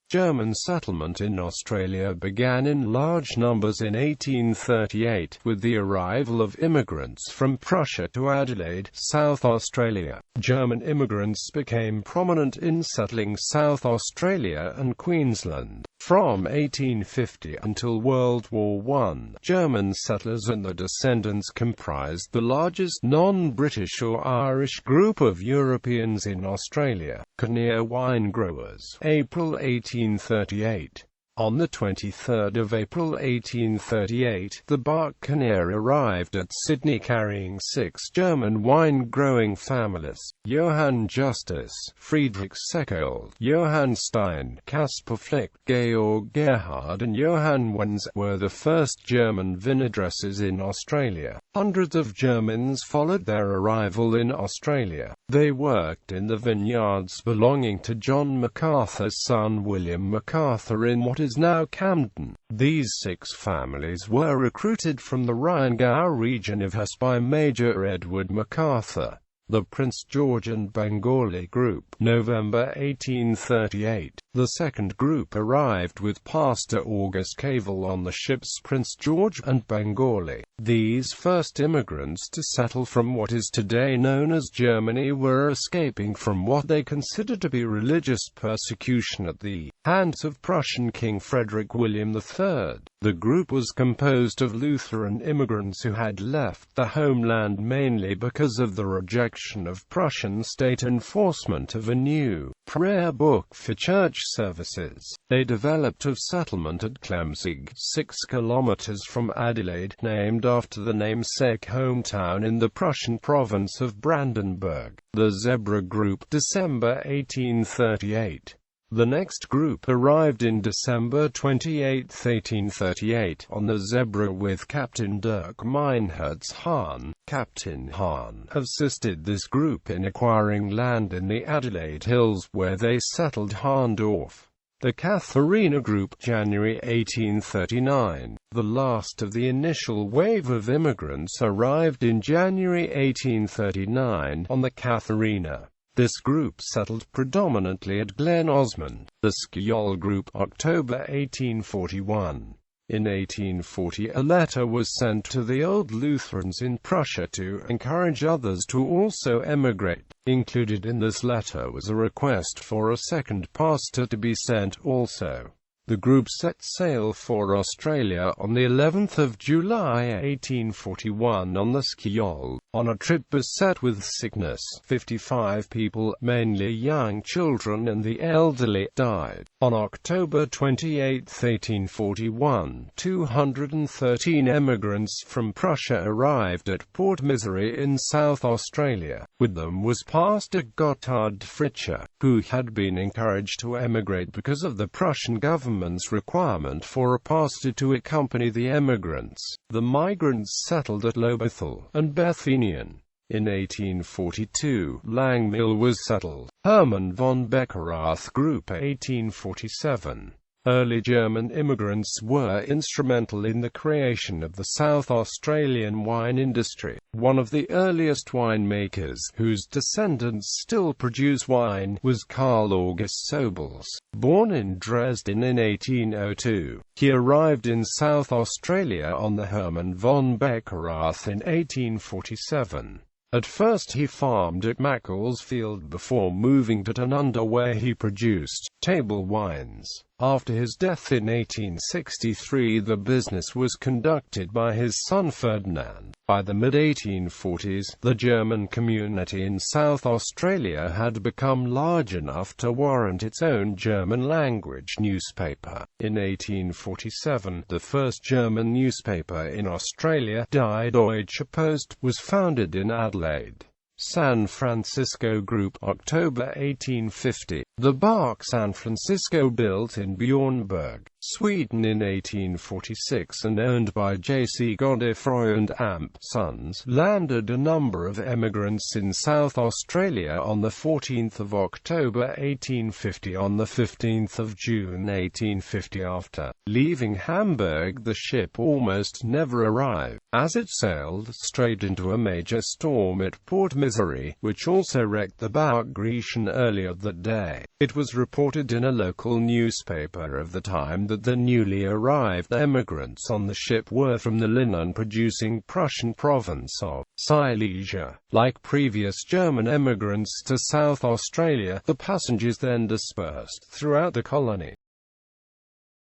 German settlement in Australia began in large numbers in 1838, with the arrival of immigrants from Prussia to Adelaide, South Australia. German immigrants became prominent in settling South Australia and Queensland. From 1850 until World War I, German settlers and their descendants comprised the largest non-British or Irish group of Europeans in Australia. Catherina wine growers. April 1838. On the 23rd of April 1838, the bark Catherina arrived at Sydney carrying 6 German wine-growing families. Johann Justus, Friedrich Skjold, Johann Stein, Caspar Flick, Georg Gerhard and Johann Wenz were the first German vinedresses in Australia. Hundreds of Germans followed their arrival in Australia. They worked in the vineyards belonging to John MacArthur's son William MacArthur in what is now Camden. These 6 families were recruited from the Rheingau region of Hesse by Major Edward MacArthur. The Prince George and Bengali group. November 1838. The second group arrived with Pastor August Cavell on the ships Prince George and Bengali. These first immigrants to settle from what is today known as Germany were escaping from what they considered to be religious persecution at the hands of Prussian King Frederick William III. The group was composed of Lutheran immigrants who had left the homeland mainly because of the rejection of Prussian state enforcement of a new prayer book for church services. They developed a settlement at Klemzig, 6 kilometers from Adelaide, named after the namesake hometown in the Prussian province of Brandenburg. The Zebra Group. December 1838. The next group arrived in December 28, 1838, on the Zebra with Captain Dirk Meinherz Hahn. Captain Hahn assisted this group in acquiring land in the Adelaide Hills, where they settled Hahndorf. The Catherina Group. January 1839. The last of the initial wave of immigrants arrived in January 1839 on the Catherina. This group settled predominantly at Glen Osmond. The Skjold Group. October 1841. In 1840 a letter was sent to the old Lutherans in Prussia to encourage others to also emigrate. Included in this letter was a request for a second pastor to be sent also. The group set sail for Australia on the 11th of July 1841 on the Skjold. On a trip beset with sickness, 55 people, mainly young children and the elderly, died. On October 28, 1841, 213 emigrants from Prussia arrived at Port Misery in South Australia. With them was Pastor Gotthard Fritzsche, who had been encouraged to emigrate because of the Prussian government's requirement for a pastor to accompany the emigrants. The migrants settled at Lobethal and Bethanian. In 1842, Langmill was settled. Hermann von Beckerath Group. 1847. Early German immigrants were instrumental in the creation of the South Australian wine industry. One of the earliest winemakers, whose descendants still produce wine, was Carl August Sobels. Born in Dresden in 1802, he arrived in South Australia on the Hermann von Beckerath in 1847. At first he farmed at Macclesfield before moving to Tanunda, where he produced table wines. After his death in 1863 the business was conducted by his son Ferdinand. By the mid-1840s, the German community in South Australia had become large enough to warrant its own German-language newspaper. In 1847, the first German newspaper in Australia, Die Deutsche Post, was founded in Adelaide. San Francisco Group. October 1850. The bark San Francisco built in Bjornberg, Sweden in 1846 and owned by J.C. Godefroy and Amp Sons, landed a number of emigrants in South Australia on 14 October 1850. On 15 June 1850, after leaving Hamburg, the ship almost never arrived, as it sailed straight into a major storm at Port Misery, which also wrecked the bark Grecian earlier that day. It was reported in a local newspaper of the time that the newly arrived emigrants on the ship were from the linen-producing Prussian province of Silesia. Like previous German emigrants to South Australia, the passengers then dispersed throughout the colony.